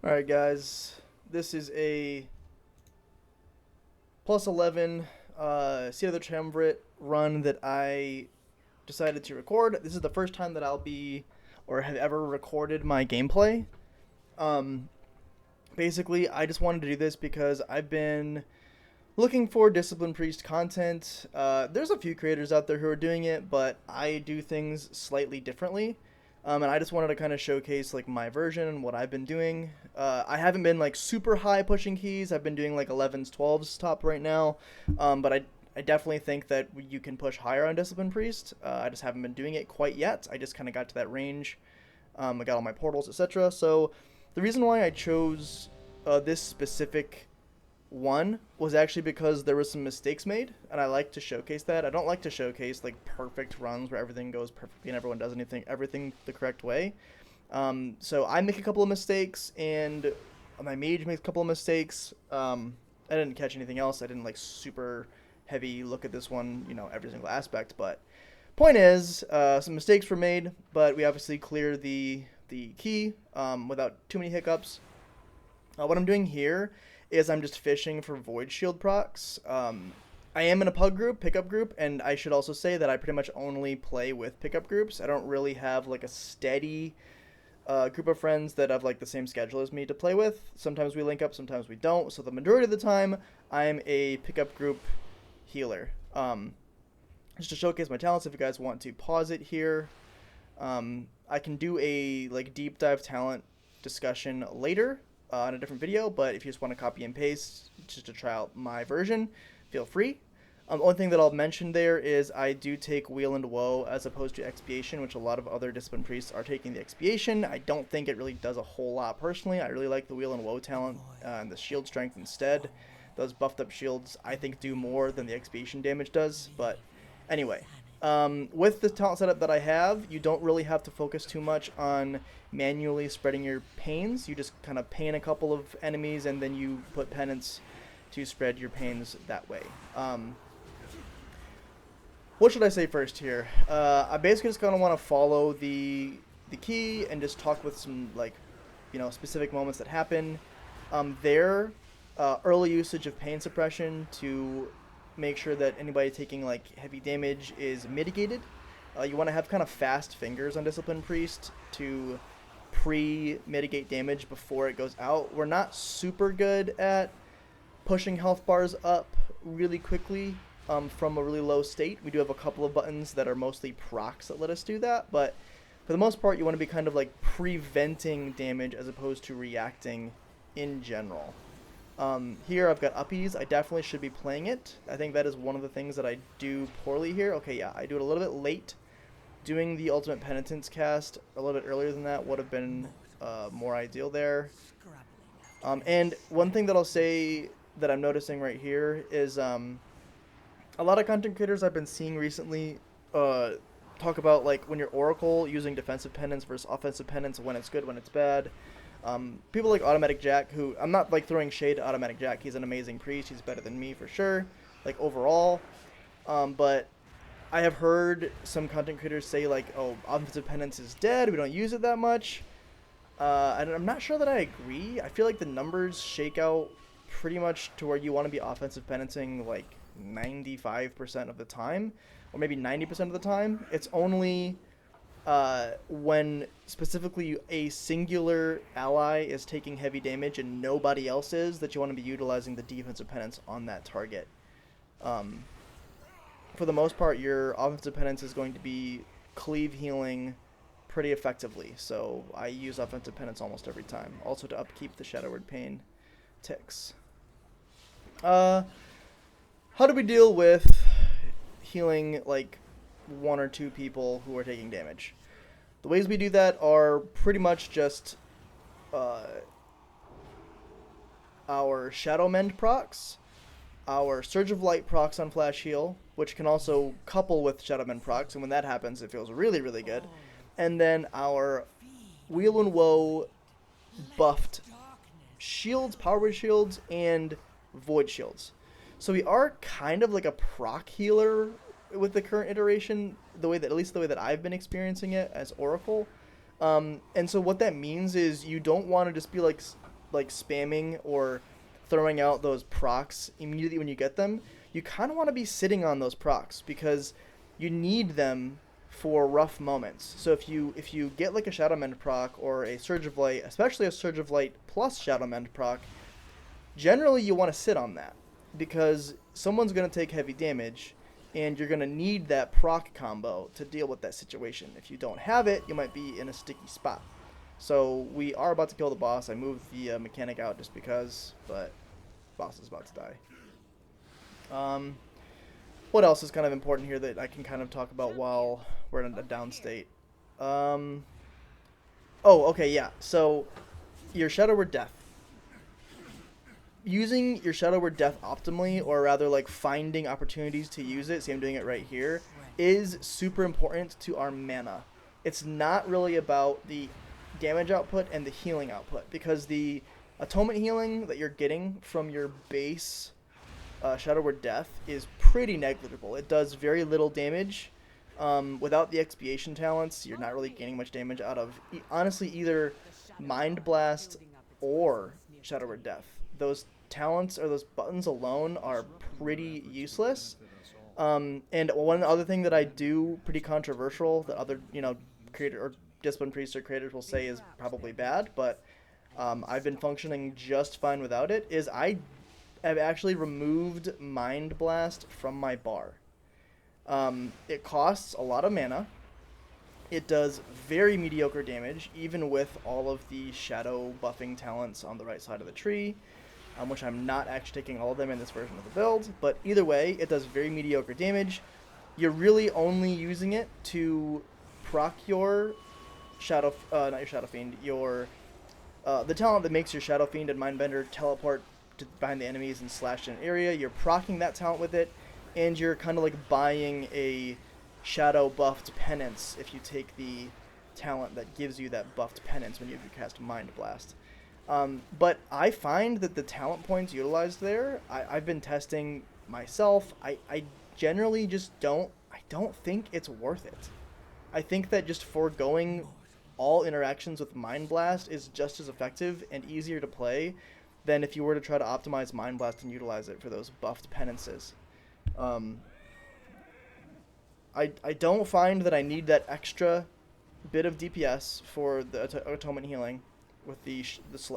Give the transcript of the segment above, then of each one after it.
Alright guys, this is a plus 11 Sea of the Triumvirate run that I decided to record. This is the first time that I'll be or have ever recorded my gameplay. Um, Basically, I just wanted to do this because I've been looking for Discipline Priest content. There's a few creators out there who are doing it, but I do things slightly differently. And I just wanted to kind of showcase like my version and what I've been doing. I haven't been like super high pushing keys. I've been doing like 11s, 12s top right now. But I definitely think that you can push higher on Discipline Priest. I just haven't been doing it quite yet. I just kind of got to that range. I got all my portals, etc. So the reason why I chose this specific one was actually because there was some mistakes made, and I like to showcase that. I don't like to showcase like perfect runs where everything goes perfectly and everyone does everything the correct way. So I make a couple of mistakes, and my mage makes a couple of mistakes. I didn't catch anything else. I didn't like super heavy look at this one, every single aspect. But point is, some mistakes were made, but we obviously cleared the key without too many hiccups. What I'm doing here is I'm just fishing for Void Shield procs. I am in a pickup group, and I should also say that I pretty much only play with pickup groups. I don't really have like a steady group of friends that have like the same schedule as me to play with. Sometimes we link up, sometimes we don't. So the majority of the time, I'm a pickup group healer. Just to showcase my talents, if you guys want to pause it here, I can do a like deep dive talent discussion later in a different video, but if you just want to copy and paste just to try out my version, feel free. Only thing that I'll mention there is I do take Wheel and Woe as opposed to Expiation, which a lot of other Discipline Priests are taking the Expiation. I don't think it really does a whole lot personally. I really like the Wheel and Woe talent and the shield strength instead. Those buffed up shields I think do more than the Expiation damage does, but anyway. With the talent setup that I have, you don't really have to focus too much on manually spreading your pains. You just kind of pain a couple of enemies and then you put penance to spread your pains that way. What should I say first here? I basically just kind of want to follow the key and just talk with some like, specific moments that happen. Their early usage of pain suppression to make sure that anybody taking like heavy damage is mitigated. You want to have kind of fast fingers on Discipline Priest to pre-mitigate damage before it goes out. We're not super good at pushing health bars up really quickly from a really low state. We do have a couple of buttons that are mostly procs that let us do that, but for the most part, you want to be kind of like preventing damage as opposed to reacting in general. Here I've got uppies. I definitely should be playing it. I think that is one of the things that I do poorly here. Okay, yeah, I do it a little bit late. Doing the Ultimate Penitence cast a little bit earlier than that would have been more ideal there. And one thing that I'll say that I'm noticing right here is a lot of content creators I've been seeing recently talk about like when you're Oracle using defensive penance versus offensive penance, when it's good, when it's bad. People like Automatic Jack, who I'm not like throwing shade to Automatic Jack. He's an amazing priest. He's better than me for sure, like overall. But I have heard some content creators say like, "Oh, offensive penance is dead. We don't use it that much." And I'm not sure that I agree. I feel like the numbers shake out pretty much to where you want to be offensive penancing like 95% of the time, or maybe 90% of the time. It's only when specifically a singular ally is taking heavy damage and nobody else is, that you want to be utilizing the defensive penance on that target. Um, for the most part, your offensive penance is going to be cleave healing pretty effectively, so I use offensive penance almost every time. Also to upkeep the Shadow Word Pain ticks. How do we deal with healing like one or two people who are taking damage? The ways we do that are pretty much just uh, our Shadow Mend procs, our Surge of Light procs on Flash Heal, which can also couple with Shadow Mend procs, and when that happens, it feels really, really good. And then our Wheel and Woe buffed shields, power word shields, and void shields. So we are kind of like a proc healer with the current iteration, at least the way that I've been experiencing it as Oracle. And so what that means is you don't want to just be like like spamming or throwing out those procs immediately when you get them, you kind of want to be sitting on those procs because you need them for rough moments. So if you get like a Shadow Mend proc or a Surge of Light, especially a Surge of Light plus Shadow Mend proc, generally you want to sit on that because someone's going to take heavy damage and you're going to need that proc combo to deal with that situation. If you don't have it, you might be in a sticky spot. So we are about to kill the boss. I moved the mechanic out just because, but boss is about to die. What else is kind of important here that I can kind of talk about while we're in a down state? Oh, okay, yeah. So your Shadow Word Death. Using your Shadow Word Death optimally, or rather like finding opportunities to use it, see I'm doing it right here, is super important to our mana. It's not really about the damage output and the healing output, because the atonement healing that you're getting from your base Shadow Word Death is pretty negligible. It does very little damage. Without the expiation talents, you're not really gaining much damage out of, honestly, either Mind Blast or Shadow Word Death. Those talents or those buttons alone are pretty useless. And one other thing that I do, pretty controversial, that other, creator or Discipline Priests or creators will say is probably bad, but I've been functioning just fine without it, is I have actually removed Mind Blast from my bar. It costs a lot of mana. It does very mediocre damage, even with all of the shadow buffing talents on the right side of the tree, which I'm not actually taking all of them in this version of the build. But either way, it does very mediocre damage. You're really only using it to proc your Shadow, not your Shadow Fiend, the talent that makes your Shadow Fiend and Mindbender teleport behind the enemies and slash in an area. You're proccing that talent with it, and you're kind of like buying a shadow buffed penance if you take the talent that gives you that buffed penance when you cast Mind Blast. But I find that the talent points utilized there, I've been testing myself. I generally just don't think it's worth it. I think that just foregoing all interactions with Mind Blast is just as effective and easier to play than if you were to try to optimize Mind Blast and utilize it for those buffed penances. I don't find that I need that extra bit of DPS for the Atonement Healing with the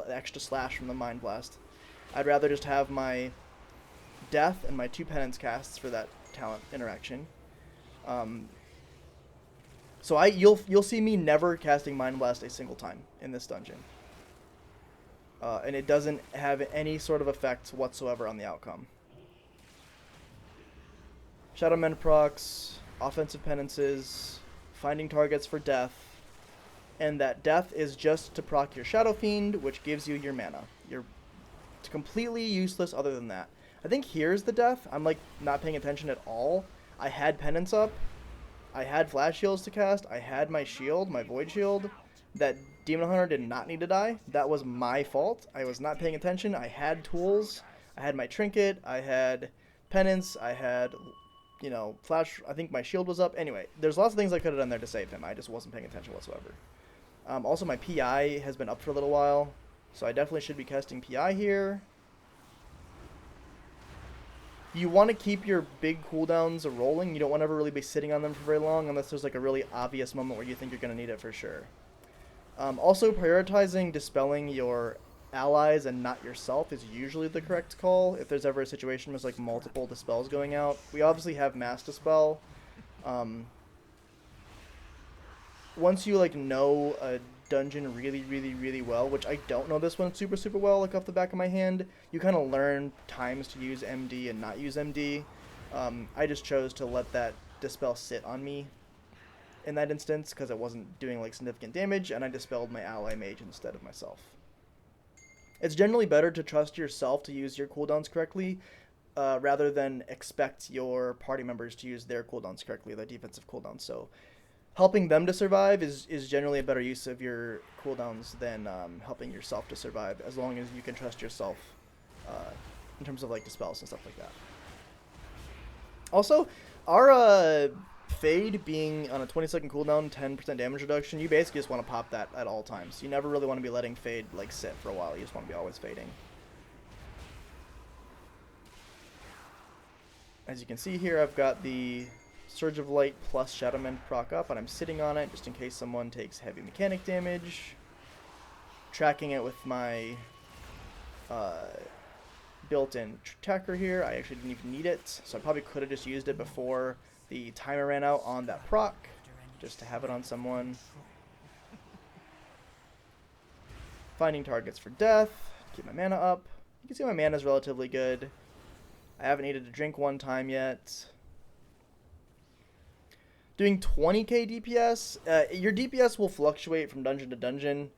extra slash from the Mind Blast. I'd rather just have my Death and my 2 penance casts for that talent interaction. So you'll see me never casting Mind Blast a single time in this dungeon. And it doesn't have any sort of effect whatsoever on the outcome. Shadow Mend procs, offensive penances, finding targets for death, and that death is just to proc your Shadow Fiend, which gives you your mana. You're completely useless other than that. I think here's the death. I'm like not paying attention at all. I had penance up. I had flash shields to cast. I had my shield, my void shield. That Demon Hunter did not need to die. That was my fault. I was not paying attention. I had tools. I had my trinket. I had penance. I had, flash. I think my shield was up. Anyway, there's lots of things I could have done there to save him. I just wasn't paying attention whatsoever. Also, my PI has been up for a little while, so I definitely should be casting PI here. You want to keep your big cooldowns rolling. You don't want to ever really be sitting on them for very long unless there's like a really obvious moment where you think you're going to need it for sure. Also, prioritizing dispelling your allies and not yourself is usually the correct call if there's ever a situation where there's like multiple dispels going out. We obviously have mass dispel. Once you know a dungeon really well, which I don't know this one super well like off the back of my hand, you kind of learn times to use MD and not use MD. I just chose to let that dispel sit on me in that instance because it wasn't doing like significant damage, and I dispelled my ally mage instead of myself. It's generally better to trust yourself to use your cooldowns correctly rather than expect your party members to use their cooldowns correctly, their defensive cooldowns. So helping them to survive is generally a better use of your cooldowns than helping yourself to survive, as long as you can trust yourself in terms of like dispels and stuff like that. Also, our Fade being on a 20-second cooldown, 10% damage reduction, you basically just want to pop that at all times. You never really want to be letting Fade like sit for a while. You just want to be always fading. As you can see here, I've got the Surge of Light plus Shadow Mend proc up, and I'm sitting on it just in case someone takes heavy mechanic damage. Tracking it with my built-in tracker here. I actually didn't even need it, so I probably could have just used it before the timer ran out on that proc, just to have it on someone. Finding targets for death, keep my mana up. You can see my mana is relatively good. I haven't needed to drink one time yet. Doing 20k DPS, your DPS will fluctuate from dungeon to dungeon.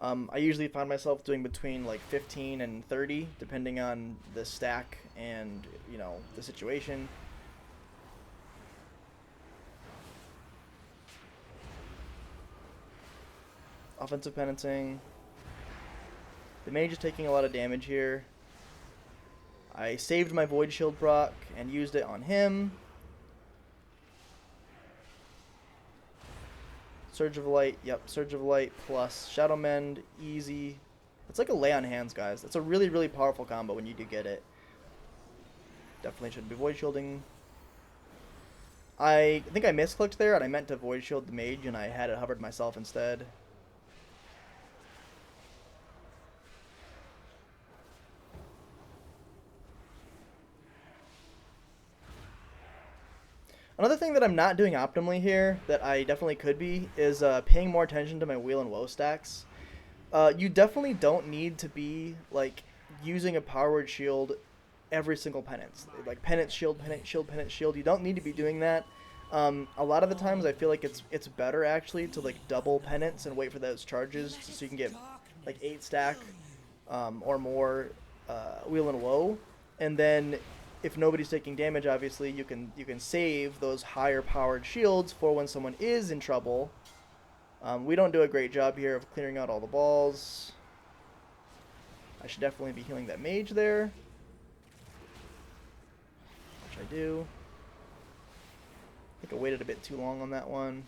I usually find myself doing between like 15 and 30, depending on the stack and, you know, the situation. Offensive penancing. The mage is taking a lot of damage here. I saved my Void Shield proc and used it on him. Surge of Light, yep, Surge of Light plus Shadow Mend, easy. It's like a lay on hands, guys. That's a really, really powerful combo when you do get it. Definitely should be Void Shielding. I think I misclicked there, and I meant to Void Shield the mage, and I had it hovered myself instead. Another thing that I'm not doing optimally here, that I definitely could be, is paying more attention to my wheel and woe stacks. You definitely don't need to be like using a powered shield every single penance. Like penance, shield, penance, shield, penance, shield. You don't need to be doing that. A lot of the times I feel like it's better actually to like double penance and wait for those charges so you can get like 8 stack or more wheel and woe, and then if nobody's taking damage, obviously you can save those higher powered shields for when someone is in trouble. We don't do a great job here of clearing out all the balls. I should definitely be healing that mage there, which I do. I think I waited a bit too long on that one.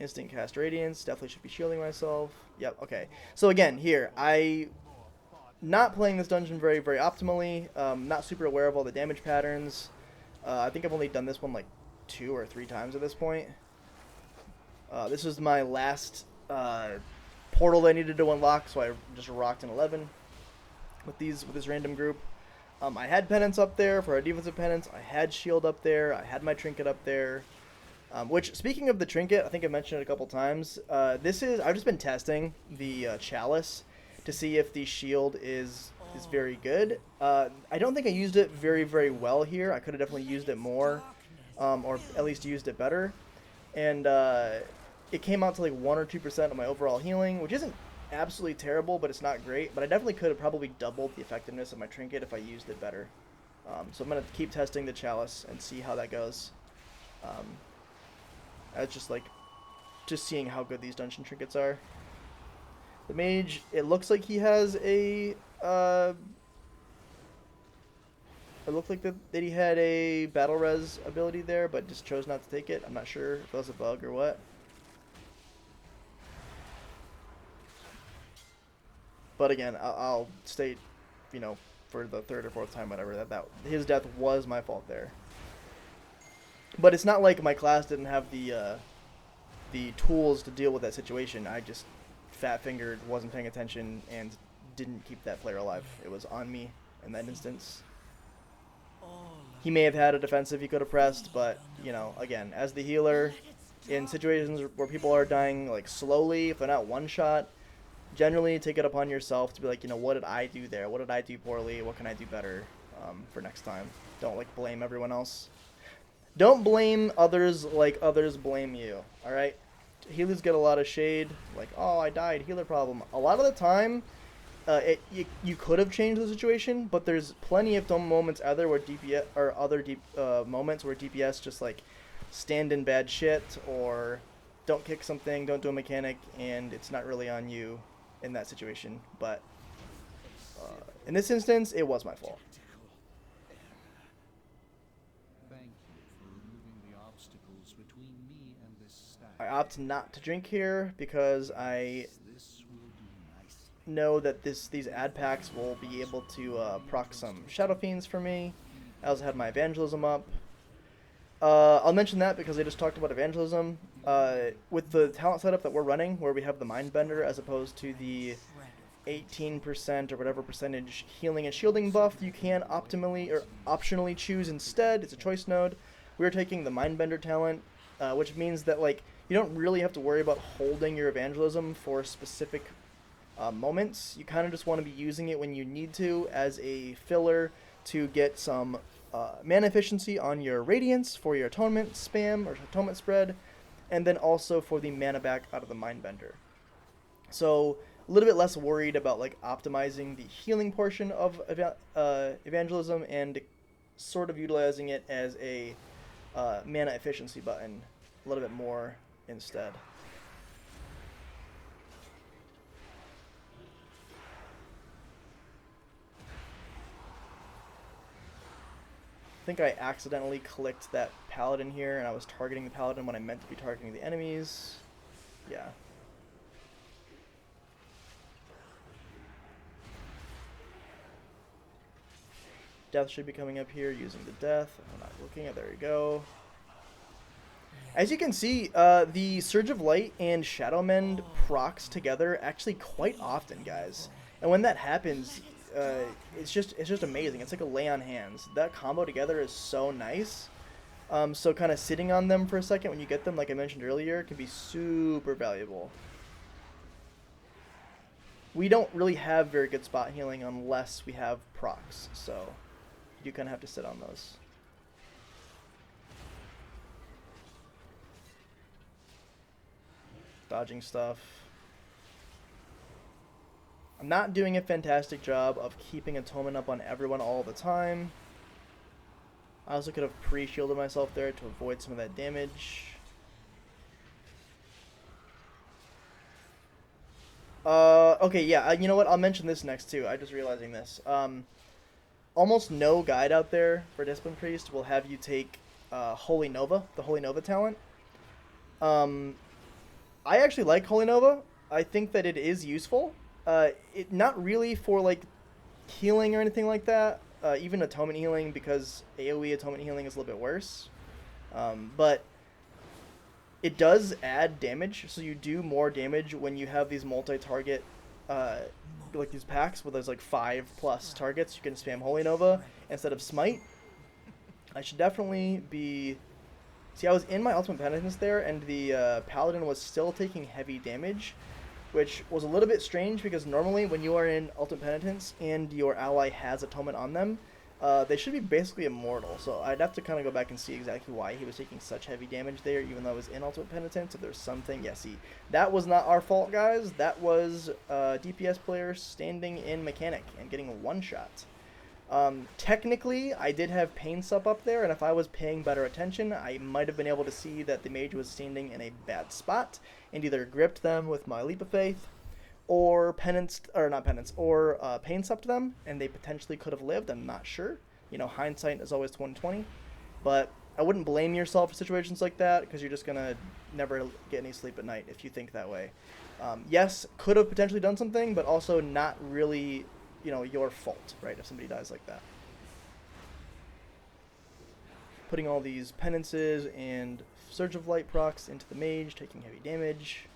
Instant cast Radiance, definitely should be shielding myself. Yep, okay. So again, here, not playing this dungeon very, very optimally. Not super aware of all the damage patterns. I think I've only done this one like 2 or 3 times at this point. This was my last portal that I needed to unlock, so I just rocked an 11 with this random group. I had penance up there for our defensive penance. I had shield up there. I had my trinket up there. Which, speaking of the trinket, I think I mentioned it a couple times. I've just been testing the chalice to see if the shield is very good. I don't think I used it very, very well here. I could have definitely used it more, or at least used it better. And it came out to like 1 or 2% of my overall healing, which isn't absolutely terrible, but it's not great. But I definitely could have probably doubled the effectiveness of my trinket if I used it better. So I'm going to keep testing the chalice and see how that goes. It's just seeing how good these dungeon trinkets are. The mage, it looks like he has a, it looked like that he had a battle res ability there, but just chose not to take it. I'm not sure if that was a bug or what. But again, I'll state, you know, for the 3rd or 4th time, whatever, that his death was my fault there. But it's not like my class didn't have the tools to deal with that situation. I just fat-fingered, wasn't paying attention, and didn't keep that player alive. It was on me in that instance. He may have had a defensive he could have pressed, but, you know, again, as the healer, in situations where people are dying, like, slowly, if they're not one-shot, generally take it upon yourself to be like, you know, what did I do there? What did I do poorly? What can I do better for next time? Don't, like, blame everyone else. Don't blame others like others blame you, alright? Healers get a lot of shade, like, oh, I died, healer problem. A lot of the time, you could have changed the situation, but there's plenty of dumb moments either where DPS, or other moments where DPS just, like, stand in bad shit, or don't kick something, don't do a mechanic, and it's not really on you in that situation. But in this instance, it was my fault. I opt not to drink here because I know that these ad packs will be able to proc some Shadow Fiends for me. I also had my Evangelism up. I'll mention that because I just talked about Evangelism. With the talent setup that we're running, where we have the Mindbender as opposed to the 18% or whatever percentage healing and shielding buff you can optimally or optionally choose instead. It's a choice node. We're taking the Mindbender talent, which means that like you don't really have to worry about holding your Evangelism for specific moments. You kind of just want to be using it when you need to as a filler to get some mana efficiency on your Radiance for your Atonement spam or Atonement spread, and then also for the mana back out of the Mindbender. So a little bit less worried about like optimizing the healing portion of Evangelism and sort of utilizing it as a mana efficiency button a little bit more instead. I think I accidentally clicked that paladin here and I was targeting the paladin when I meant to be targeting the enemies. Yeah. Death should be coming up here using the death. I'm not looking at, there we go. As you can see, the Surge of Light and Shadow Mend procs together actually quite often, guys. And when that happens, it's just amazing. It's like a lay on hands. That combo together is so nice. So kind of sitting on them for a second when you get them, like I mentioned earlier, can be super valuable. We don't really have very good spot healing unless we have procs, so you kind of have to sit on those. Dodging stuff. I'm not doing a fantastic job of keeping Atonement up on everyone all the time. I also could have pre-shielded myself there to avoid some of that damage. Okay, yeah, you know what? I'll mention this next too. I'm just realizing this. Almost no guide out there for Discipline Priest will have you take Holy Nova, the Holy Nova talent. I actually like Holy Nova. I think that it is useful. Not really for like healing or anything like that. Even Atonement healing, because AoE Atonement healing is a little bit worse. But it does add damage, so you do more damage when you have these multi-target, like these packs where there's like 5+ targets. You can spam Holy Nova instead of Smite. I should definitely be... See, I was in my Ultimate Penitence there, and the Paladin was still taking heavy damage, which was a little bit strange because normally when you are in Ultimate Penitence and your ally has Atonement on them, they should be basically immortal. So I'd have to kind of go back and see exactly why he was taking such heavy damage there, even though I was in Ultimate Penitence. If there's something, yeah, see, that was not our fault, guys. That was DPS players standing in Mechanic and getting a one-shot. Technically, I did have Pain Sup up there, and if I was paying better attention, I might have been able to see that the mage was standing in a bad spot and either gripped them with my Leap of Faith, or Pain Supped them, and they potentially could have lived. I'm not sure. You know, hindsight is always 20/20, but I wouldn't blame yourself for situations like that because you're just gonna never get any sleep at night if you think that way. Yes, could have potentially done something, but also not really, you know, your fault, right, if somebody dies like that. Putting all these penances and Surge of Light procs into the mage, taking heavy damage.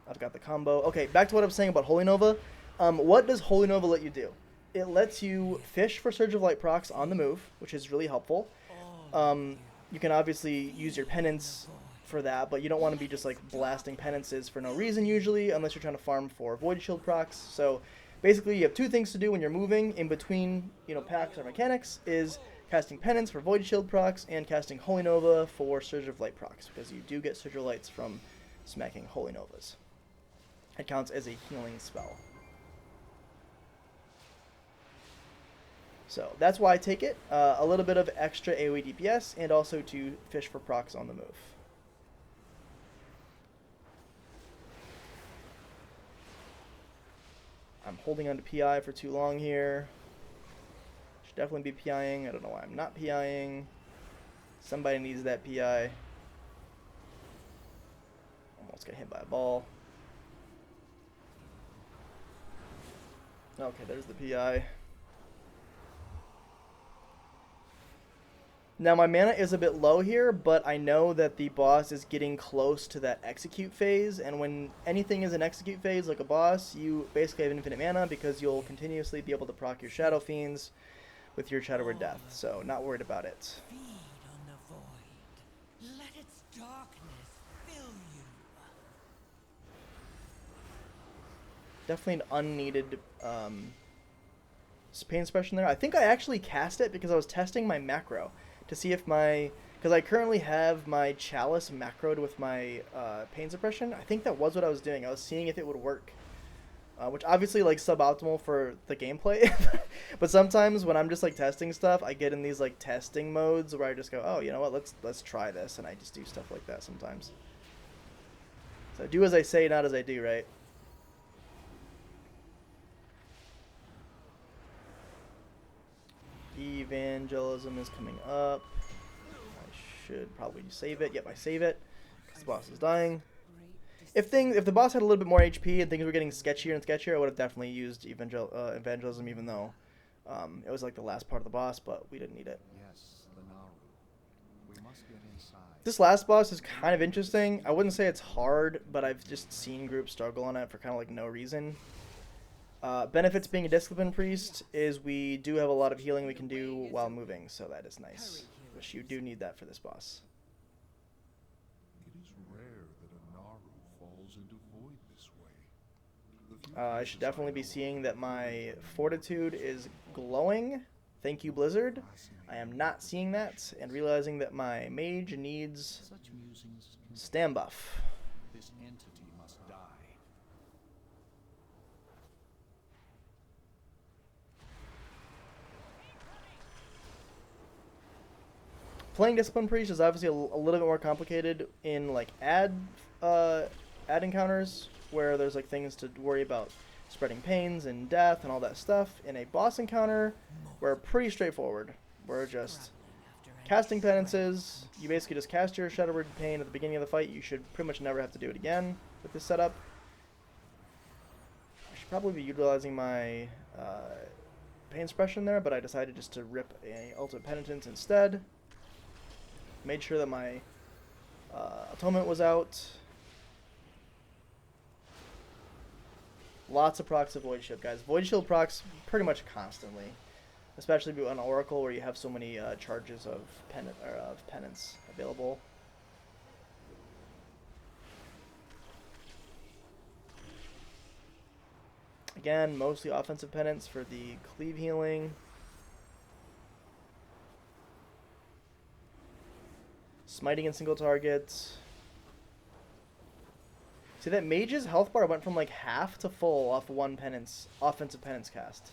I've got the combo. Okay, back to what I was saying about Holy Nova. What does Holy Nova let you do? It lets you fish for Surge of Light procs on the move, which is really helpful. You can obviously use your penance for that, but you don't want to be just like blasting penances for no reason usually, unless you're trying to farm for Void Shield procs. So basically you have two things to do when you're moving in between, you know, packs or mechanics, is casting penance for Void Shield procs and casting Holy Nova for Surge of Light procs, because you do get Surge of Lights from smacking Holy Novas. It counts as a healing spell. So that's why I take it. A little bit of extra AoE DPS and also to fish for procs on the move. I'm holding on to PI for too long here. Should definitely be PIing. I don't know why I'm not PIing. Somebody needs that PI. almost got hit by a ball. Okay, there's the PI. Now my mana is a bit low here, but I know that the boss is getting close to that execute phase, and when anything is an execute phase like a boss, you basically have infinite mana because you'll continuously be able to proc your Shadow Fiends with your Shadow Word Death, so not worried about it. Feed on the void. Let its darkness fill you. Definitely an unneeded pain suppression there. I think I actually cast it because I was testing my macro to see if my, because I currently have my Chalice macroed with my pain suppression. I think that was what I was doing. I was seeing if it would work, which obviously like suboptimal for the gameplay. But sometimes when I'm just like testing stuff, I get in these like testing modes where I just go, oh, you know what, let's try this, and I just do stuff like that sometimes. So do as I say, not as I do, right? Evangelism is coming up. I should probably save it. Yep, I save it because the boss is dying. If the boss had a little bit more HP and things were getting sketchier and sketchier, I would have definitely used evangelism, even though it was like the last part of the boss, but we didn't need it. Yes, Lenaru. We must get inside. This last boss is kind of interesting. I wouldn't say it's hard, but I've just seen groups struggle on it for kind of like no reason. Benefits being a Discipline Priest is we do have a lot of healing we can do while moving, so that is nice. Which you do need that for this boss. It is rare that a Naru falls into void this way. I should definitely be seeing that my Fortitude is glowing. Thank you, Blizzard. I am not seeing that, and realizing that my mage needs Such musings can stam buff. This entity must die. Playing Discipline Priest is obviously a little bit more complicated in like ad encounters where there's like things to worry about, spreading pains and death and all that stuff. In a boss encounter, we're pretty straightforward. We're just casting penances. You basically just cast your Shadow Word Pain at the beginning of the fight. You should pretty much never have to do it again with this setup. I should probably be utilizing my pain suppression there, but I decided just to rip a Ultimate Penitence instead. Made sure that my Atonement was out. Lots of procs of Void Shield, guys. Void Shield procs pretty much constantly, especially on Oracle where you have so many charges of penance available. Again, mostly offensive penance for the cleave healing. Smiting in single targets. See, that mage's health bar went from like half to full off one penance, offensive penance cast.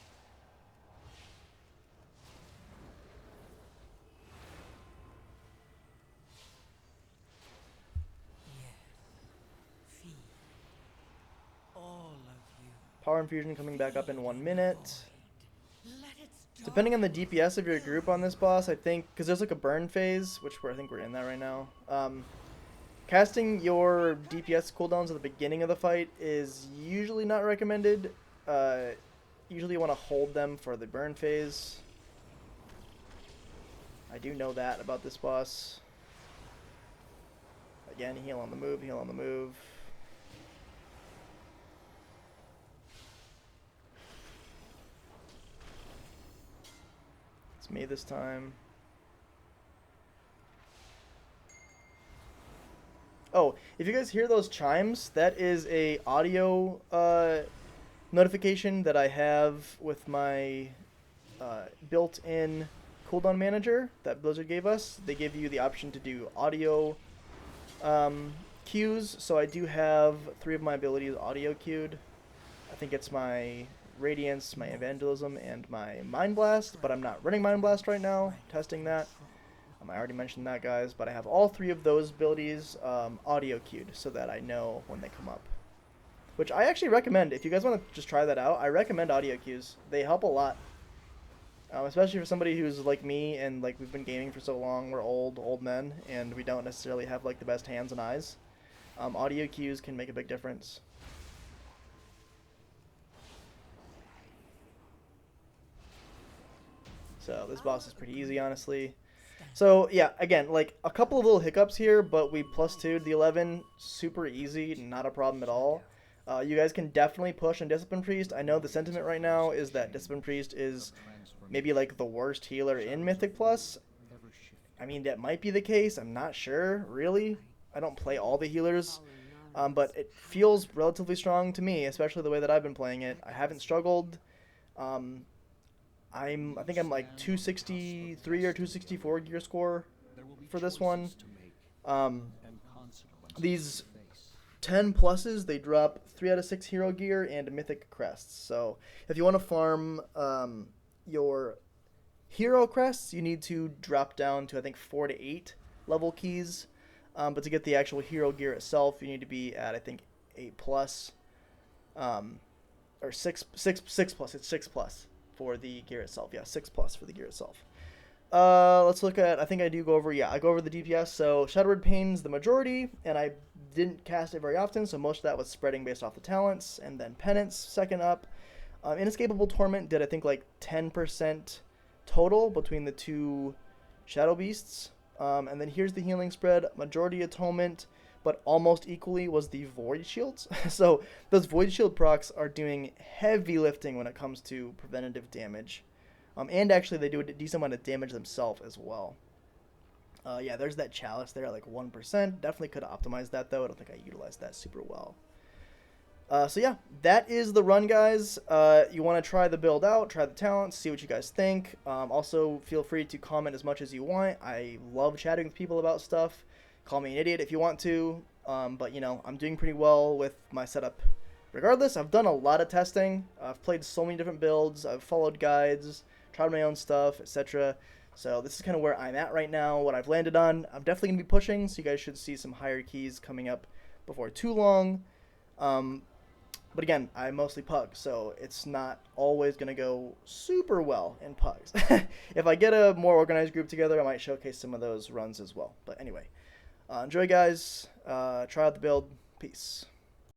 Feed all of you. Power infusion coming back up in 1 minute. Let its Depending on the DPS of your group on this boss, I think, because there's like a burn phase, which I think we're in that right now. Casting your DPS cooldowns at the beginning of the fight is usually not recommended. Usually you want to hold them for the burn phase. I do know that about this boss. Again, heal on the move, heal on the move. It's me this time. Oh, if you guys hear those chimes, that is a audio notification that I have with my built-in cooldown manager that Blizzard gave us. They give you the option to do audio cues, so I do have 3 of my abilities audio cued. I think it's my Radiance, my Evangelism, and my Mind Blast, but I'm not running Mind Blast right now, testing that. I already mentioned that, guys, but I have all 3 of those abilities audio cued so that I know when they come up. Which I actually recommend. If you guys want to just try that out, I recommend audio cues. They help a lot. Especially for somebody who's like me and like we've been gaming for so long, we're old men, and we don't necessarily have like the best hands and eyes. Audio cues can make a big difference. So this boss is pretty easy, honestly. So yeah, again, like a couple of little hiccups here, but we plus 2'd the 11, super easy, not a problem at all. You guys can definitely push on Discipline Priest. I know the sentiment right now is that Discipline Priest is maybe like the worst healer in Mythic Plus. I mean, that might be the case. I'm not sure, really. I don't play all the healers, but it feels relatively strong to me, especially the way that I've been playing it. I haven't struggled. Um, I think I'm like 263 or 264 gear score for this one. Um, these 10 pluses, they drop 3 out of 6 hero gear and mythic crests. So if you want to farm your hero crests, you need to drop down to I think 4 to 8 level keys. But to get the actual hero gear itself, you need to be at I think 8 plus, or 6 plus. It's 6 plus for the gear itself. Yeah, 6 plus for the gear itself. Let's look at, I think I do go over, yeah, I go over the DPS. So Shadowward Pain's the majority, and I didn't cast it very often, so most of that was spreading based off the talents. And then Penance, second up. Inescapable Torment did, I think, like 10% total between the two Shadow Beasts. And then here's the healing spread. Majority Atonement, but almost equally was the Void Shields. So those Void Shield procs are doing heavy lifting when it comes to preventative damage. And actually they do a decent amount of damage themselves as well. Yeah, there's that Chalice there at like 1%. Definitely could have optimized that though. I don't think I utilized that super well. So yeah, that is the run, guys. You want to try the build out, try the talents, see what you guys think. Also, feel free to comment as much as you want. I love chatting with people about stuff. Call me an idiot if you want to. But, you know, I'm doing pretty well with my setup. Regardless, I've done a lot of testing. I've played so many different builds. I've followed guides, tried my own stuff, etc. So this is kind of where I'm at right now, what I've landed on. I'm definitely going to be pushing, so you guys should see some higher keys coming up before too long. But again, I mostly pug, so it's not always going to go super well in pugs. If I get a more organized group together, I might showcase some of those runs as well. But anyway, enjoy, guys. Try out the build. Peace.